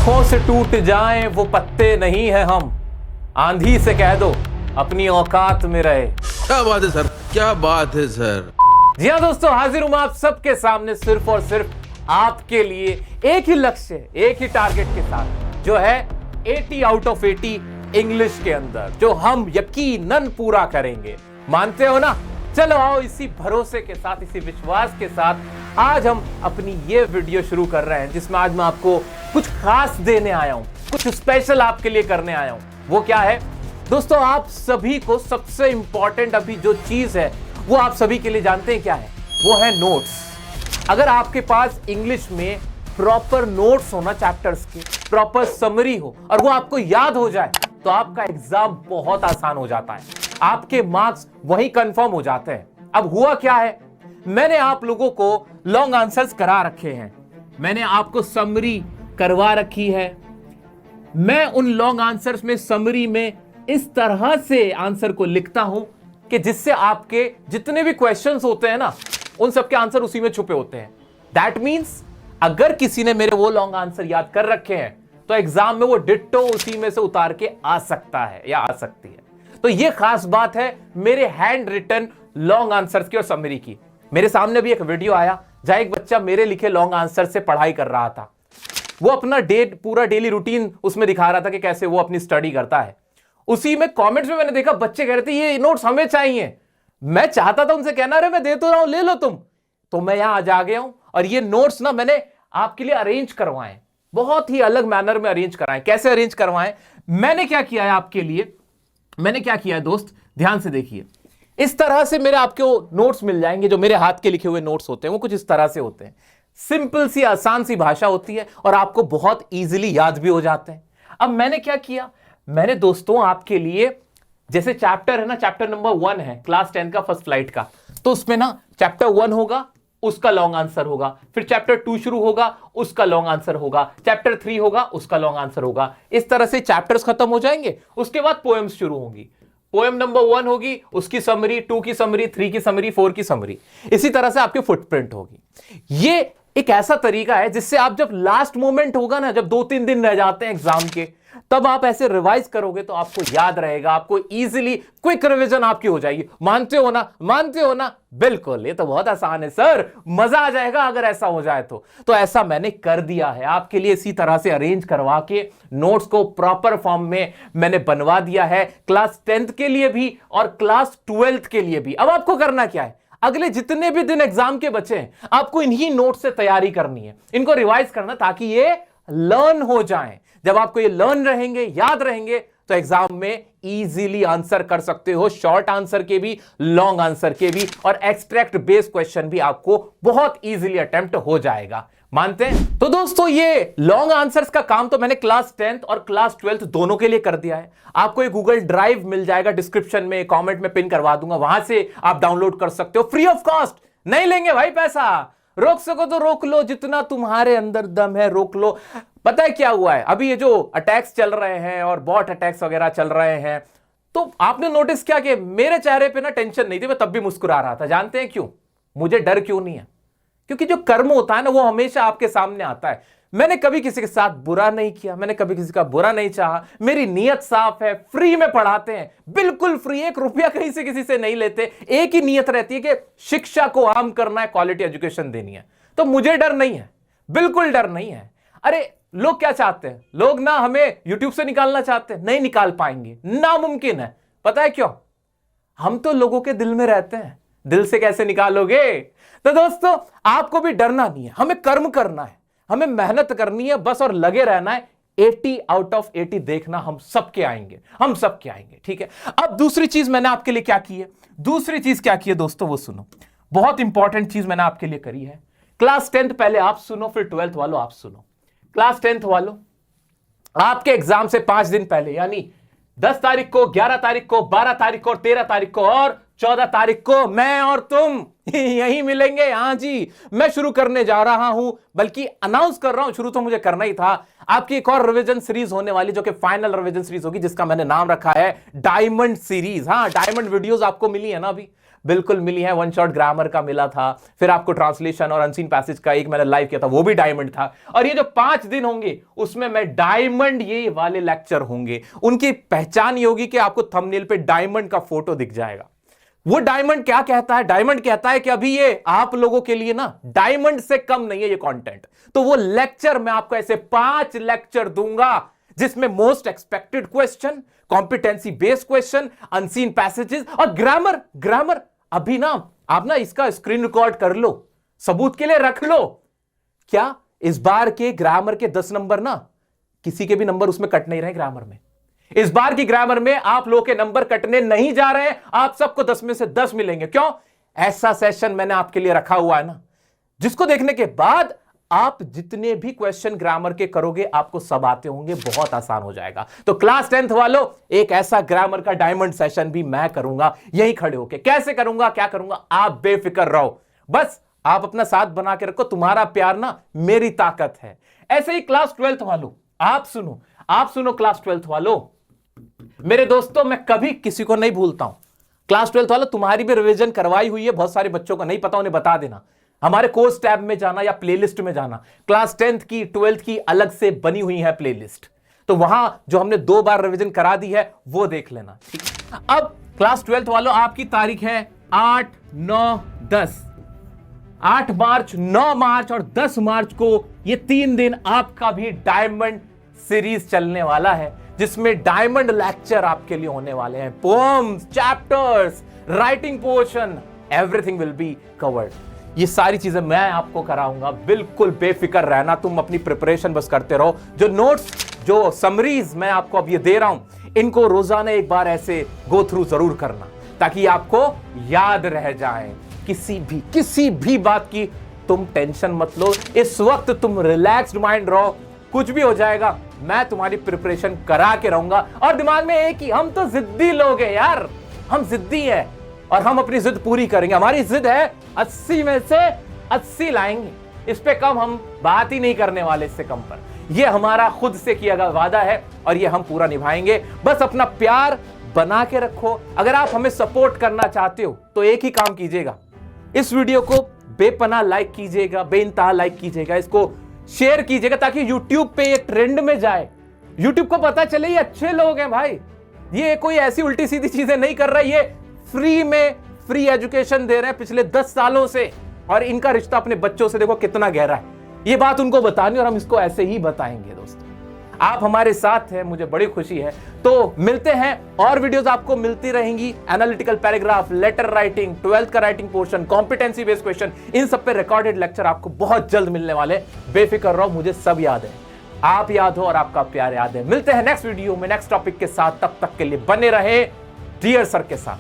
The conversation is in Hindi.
आंखों से टूट जाएं वो पत्ते नहीं है हम, आंधी से कह दो अपनी औकात में रहे। क्या बात है सर, क्या बात है सर। जी हाँ दोस्तों, हाजिर हूं आप सबके सामने सिर्फ और सिर्फ आपके लिए एक ही लक्ष्य, एक ही टारगेट के साथ, जो है 80 आउट ऑफ 80 इंग्लिश के अंदर, जो हम यकीनन पूरा करेंगे। मानते हो ना? चलो आओ, इसी भरोसे के साथ, इसी विश्वास के साथ आज हम अपनी ये वीडियो शुरू कर रहे हैं, जिसमें आज मैं आपको कुछ खास देने आया हूं, कुछ स्पेशल आपके लिए करने आया हूं। वो क्या है दोस्तों? आप सभी को सबसे इंपॉर्टेंट अभी जो चीज है वो आप सभी के लिए जानते हैं क्या है? वो है नोट्स। अगर आपके पास इंग्लिश में प्रॉपर नोट्स हो ना, चैप्टर्स के प्रॉपर समरी हो और वो आपको याद हो जाए, तो आपका एग्जाम बहुत आसान हो जाता है, आपके मार्क्स वही कंफर्म हो जाते हैं। अब हुआ क्या है, मैंने आप लोगों को लॉन्ग आंसर्स करा रखे हैं, मैंने आपको समरी करवा रखी है। मैं उन लॉन्ग आंसर्स में, समरी में इस तरह से आंसर को लिखता हूं कि जिससे आपके जितने भी क्वेश्चंस होते हैं ना, उन सबके आंसर उसी में छुपे होते हैं। दैट मीन्स अगर किसी ने मेरे वो लॉन्ग आंसर याद कर रखे हैं, तो एग्जाम में वो डिट्टो उसी में से उतार के आ सकता है या आ सकती है। तो ये खास बात है मेरे हैंड रिटन लॉन्ग आंसर्स की और समरी की। मेरे सामने भी एक वीडियो आया जहां एक बच्चा मेरे लिखे लॉन्ग आंसर से पढ़ाई कर रहा था। वो अपना पूरा डेली रूटीन उसमें दिखा रहा था कि कैसे वो अपनी स्टडी करता है। उसी में कमेंट्स में मैंने देखा बच्चे कह रहे थे ये नोट्स हमें चाहिए। मैं चाहता था उनसे कहना, अरे मैं दे तो रहा हूं, ले लो तुम। तो मैं यहां आज आ गया हूं और ये नोट्स ना मैंने आपके लिए अरेंज करवाए, बहुत ही अलग मैनर में अरेंज कराए। कैसे अरेंज करवाए? मैंने क्या किया है आपके लिए, मैंने क्या किया है दोस्त, ध्यान से देखिए। इस तरह से मेरे आपको नोट्स मिल जाएंगे। जो मेरे हाथ के लिखे हुए नोट्स होते हैं वो कुछ इस तरह से होते हैं। सिंपल सी आसान सी भाषा होती है और आपको बहुत इजीली याद भी हो जाते हैं। अब मैंने क्या किया, मैंने दोस्तों आपके लिए, जैसे चैप्टर है ना, चैप्टर नंबर 1 है क्लास 10 का फर्स्ट फ्लाइट का, तो उसमें ना चैप्टर 1 होगा, उसका लॉन्ग आंसर होगा, फिर चैप्टर 2 शुरू होगा, उसका लॉन्ग आंसर होगा, चैप्टर 3 होगा, उसका लॉन्ग आंसर होगा। इस तरह से चैप्टर्स खत्म हो जाएंगे। उसके बाद पोएम्स शुरू होंगी। पोएम नंबर 1 होगी, उसकी समरी, 2 की समरी, 3 की समरी, 4 की समरी। इसी तरह से आपकी फुटप्रिंट होगी। ये एक ऐसा तरीका है जिससे आप जब लास्ट मोमेंट होगा ना, जब 2-3 दिन रह जाते हैं एग्जाम के, तब आप ऐसे रिवाइज करोगे तो आपको याद रहेगा, आपको इजीली क्विक रिवीजन आपकी हो जाएगी। मानते हो ना? मानते हो ना? बिल्कुल, ये तो बहुत आसान है सर, मजा आ जाएगा अगर ऐसा हो जाए तो ऐसा मैंने कर दिया है आपके लिए। इसी तरह से अरेंज करवा के नोट्स को प्रॉपर फॉर्म में मैंने बनवा दिया है, क्लास 10th के लिए भी और क्लास 12th के लिए भी। अब आपको करना क्या है, अगले जितने भी दिन एग्जाम के बचे हैं, आपको इन्हीं नोट से तैयारी करनी है, इनको रिवाइज करना, ताकि ये लर्न हो जाएं। जब आपको ये लर्न रहेंगे, याद रहेंगे, तो एग्जाम में इजीली आंसर कर सकते हो, शॉर्ट आंसर के भी, लॉन्ग आंसर के भी, और एक्सट्रैक्ट बेस्ड क्वेश्चन भी आपको बहुत इजीली अटेम्प्ट हो जाएगा। मानते हैं? तो दोस्तों ये लॉन्ग आंसर्स का काम तो मैंने क्लास 10th और क्लास 12th दोनों के लिए कर दिया है। आपको एक गूगल ड्राइव मिल जाएगा, डिस्क्रिप्शन में कमेंट में पिन करवा दूंगा, वहां से आप डाउनलोड कर सकते हो फ्री ऑफ कॉस्ट। नहीं लेंगे भाई पैसा, रोक सको तो रोक लो, जितना तुम्हारे अंदर दम है रोक लो। पता है क्या हुआ है, अभी ये जो अटैक्स चल रहे हैं और बॉट अटैक्स वगैरह चल रहे हैं, तो आपने नोटिस किया कि मेरे चेहरे पे ना टेंशन नहीं थी, मैं तब भी मुस्कुरा रहा था। जानते हैं क्यों? मुझे डर क्यों नहीं है? क्योंकि जो कर्म होता है ना, वो हमेशा आपके सामने आता है। मैंने कभी किसी के साथ बुरा नहीं किया, मैंने कभी किसी का बुरा नहीं चाहा, मेरी नीयत साफ है। फ्री में पढ़ाते हैं, बिल्कुल फ्री, 1 रुपया कहीं से किसी से नहीं लेते। एक ही नीयत रहती है कि शिक्षा को आम करना है, क्वालिटी एजुकेशन देनी है। तो मुझे डर नहीं है, बिल्कुल डर नहीं है। अरे लोग क्या चाहते हैं, लोग ना हमें यूट्यूब से निकालना चाहते हैं, नहीं निकाल पाएंगे, नामुमकिन है। पता है क्यों? हम तो लोगों के दिल में रहते हैं, दिल से कैसे निकालोगे? तो दोस्तों आपको भी डरना नहीं है, हमें कर्म करना है, हमें मेहनत करनी है बस, और लगे रहना है। 80 आउट ऑफ 80 देखना हम सबके आएंगे, हम सबके आएंगे, ठीक है। अब दूसरी चीज मैंने आपके लिए क्या की है, दूसरी चीज क्या की है दोस्तों, वो सुनो। बहुत इंपॉर्टेंट चीज मैंने आपके लिए करी है। क्लास 10th पहले आप सुनो, फिर 12th वालों आप सुनो। क्लास 10th वालों, आपके एग्जाम से 5 दिन पहले, यानी 10 तारीख को, 11 तारीख को, 12 तारीख को और 13 तारीख को और 14 तारीख को मैं और तुम यहीं मिलेंगे। हाँ जी, मैं शुरू करने जा रहा हूं, बल्कि अनाउंस कर रहा हूं, शुरू तो मुझे करना ही था। आपकी एक और रिवीजन सीरीज होने वाली, जो कि फाइनल रिवीजन सीरीज होगी, जिसका मैंने नाम रखा है डायमंड सीरीज। हाँ, डायमंड वीडियोस आपको मिली है ना अभी, बिल्कुल मिली हैं। वन शॉट ग्रामर का मिला था, फिर आपको ट्रांसलेशन और अनसीन पैसेज का एक मैंने लाइव किया था, वो भी डायमंड था। और ये जो 5 दिन होंगे उसमें मैं डायमंड ये वाले लेक्चर होंगे। उनकी पहचान ये होगी कि आपको थंबनेल पे डायमंड का फोटो दिख जाएगा। वो डायमंड क्या कहता है? डायमंड कहता है कि अभी ये आप लोगों के लिए ना डायमंड से कम नहीं है ये कंटेंट। तो वो लेक्चर मैं आपको ऐसे 5 लेक्चर दूंगा जिसमें most expected question, competency based question, unseen passages और ग्रामर। अभी ना आप ना इसका स्क्रीन रिकॉर्ड कर लो, सबूत के लिए रख लो। क्या इस बार के ग्रामर के 10 नंबर ना किसी के भी नंबर उसमें कट नहीं रहे ग्रामर में। इस बार की ग्रामर में आप लोगों के नंबर कटने नहीं जा रहे हैं, आप सबको 10 में से 10 मिलेंगे। क्यों? ऐसा सेशन मैंने आपके लिए रखा हुआ है ना, जिसको देखने के बाद आप जितने भी क्वेश्चन ग्रामर के करोगे आपको सब आते होंगे, बहुत आसान हो जाएगा। तो क्लास 10th वालों, एक ऐसा ग्रामर का डायमंड सेशन भी मैं करूंगा यहीं खड़े होके। कैसे करूंगा, क्या करूंगा, आप बेफिक्र रहो, बस आप अपना साथ बना के रखो। तुम्हारा प्यार ना मेरी ताकत है। ऐसे ही क्लास 12th वालों, आप सुनो क्लास 12th वालों, मेरे दोस्तों, मैं कभी किसी को नहीं भूलता हूं। क्लास 12th वालों, तुम्हारी भी रिवीजन करवाई हुई है, बहुत सारे बच्चों को नहीं पता, उन्हें बता देना। हमारे कोर्स टैब में जाना या प्लेलिस्ट में जाना, क्लास 10th की 12th की अलग से बनी हुई है प्लेलिस्ट, तो वहां जो हमने 2 बार रिवीजन करा दी है वो देख लेना, ठीक। अब क्लास 12th वालों, आपकी तारीख है 8, 9, 10। 8 मार्च, 9 मार्च और 10 मार्च को ये 3 दिन आपका भी डायमंड सीरीज चलने वाला है, जिसमें डायमंड लेक्चर आपके लिए होने वाले हैं। Poems, chapters, writing portion, everything will be covered. ये सारी चीजें मैं आपको कराऊंगा, बिल्कुल बेफिक्र रहना। तुम अपनी प्रिपरेशन बस करते रहो। जो नोट्स, जो समरीज मैं आपको अब ये दे रहा हूं, इनको रोजाना एक बार ऐसे गो थ्रू जरूर करना, ताकि आपको याद रह जाए। किसी भी बात की तुम टेंशन मत लो, इस वक्त तुम रिलैक्स्ड माइंड रहो। कुछ भी हो जाएगा, मैं तुम्हारी प्रिपरेशन करा के रहूंगा। और दिमाग में एक ही, हम तो जिद्दी लोग हैं यार, हम जिद्दी हैं और हम अपनी जिद पूरी करेंगे। हमारी जिद है 80 में से 80 लाएंगे, इस पे कम हम बात ही नहीं करने वाले, इससे कम पर। ये हमारा खुद से किया गया वादा है और ये हम पूरा निभाएंगे। बस अपना प्यार बना के रखो। अगर आप हमें सपोर्ट करना चाहते हो तो एक ही काम कीजिएगा, इस वीडियो को बेपनाह लाइक कीजिएगा, बेइंतहा लाइक कीजिएगा, इसको शेयर कीजिएगा, ताकि YouTube पे ये ट्रेंड में जाए। YouTube को पता चले ये अच्छे लोग हैं भाई, ये कोई ऐसी उल्टी सीधी चीजें नहीं कर रहे, ये फ्री में फ्री एजुकेशन दे रहे हैं पिछले 10 सालों से, और इनका रिश्ता अपने बच्चों से देखो कितना गहरा है। ये बात उनको बतानी और हम इसको ऐसे ही बताएंगे। दोस्तों, आप हमारे साथ हैं, मुझे बड़ी खुशी है। तो मिलते हैं, और वीडियोस आपको मिलती रहेंगी। Analytical paragraph, letter writing, 12th का writing portion, competency based question, इन सब पे रिकॉर्डेड लेक्चर आपको बहुत जल्द मिलने वाले। बेफिक्र रहो, मुझे सब याद है, आप याद हो और आपका प्यार याद है। मिलते हैं नेक्स्ट वीडियो में नेक्स्ट टॉपिक के साथ, तब तक के लिए बने रहे डियर सर के साथ।